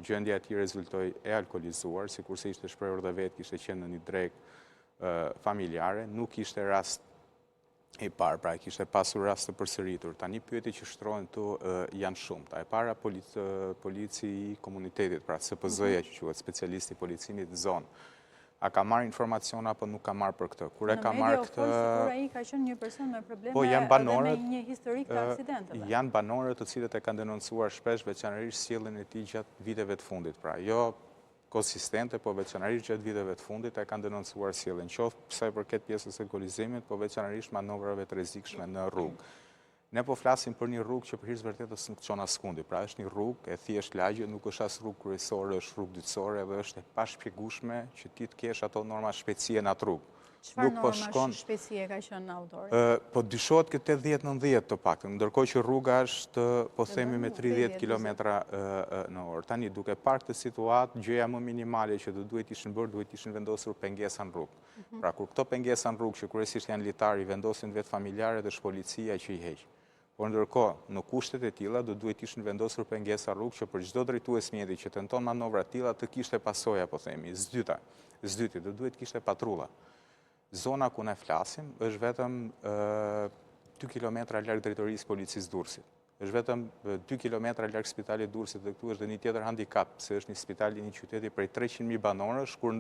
gjendja e tij rezultoi e alkoolizuar, sikurse ishte shprehur dhe vetë kishte qenë në një drekë familjare, nuk ishte rast i parë, pra kishte pasur rast të përsëritur. Tani pyetjet që shtrohen këtu janë shumëta. E para polici i komunitetit, pra SPZ-ja që quhet specialisti i policimit në zonë. A ka marrë informacion apo nuk ka marrë për këtë? Kur e ka marrë këtë... Në media sigur ai ka qenë një person me probleme dhe me një historik të aksidenteve. Janë banorët të cilët e kanë denoncuar shpesh veçanërisht sjelljen e tij gjatë viteve të fundit. Pra, jo konsistente, po veçanërisht gjatë viteve të fundit e kanë denoncuar sjelljen, qoftë sa i përket pjesës së alkoolizimit, po veçanërisht manovrave të rrezikshme në rrugë. Ne po flasim për një rrugë që për hir të vërtetës nuk çon askundi. Pra është një rrugë e thjesht lagje, nuk është as rrugë kryesore, është rrugë dytësore dhe është e pashpjegueshme që ti të kesh ato norma shpejtësie në atë rrugë. Çfarë norma shpejtësie ka qenë në autor? Po dyshohet këtë 80-90 të paktën, ndërkohë që rruga është po themi me 30 km/h. Tani duke parë këtë situatë, gjëja më minimale që duhet ishin bërë, duhet ishin vendosur pengesa në rrugë. Pra kur këto pengesa në rrugë që kryesisht janë litarë i vendosin vetë familjare dhe është policia që i heq. Por ndërkohë, në kushtet e tilla do duhet ishin vendosur pengesa rrugë që për çdo drejtues mjeti që tenton manovra të tilla të kishte pasoja, po themi, zdyti, do duhet kishte patrulla. Zona ku ne flasim është vetëm 2 km larg drejtorisë policisë Durrësit. Është vetëm 2 km larg spitalit Durrësit dhe këtu është dhe një tjetër handicap, se është një spital i një qyteti prej 300.000 banorësh, kur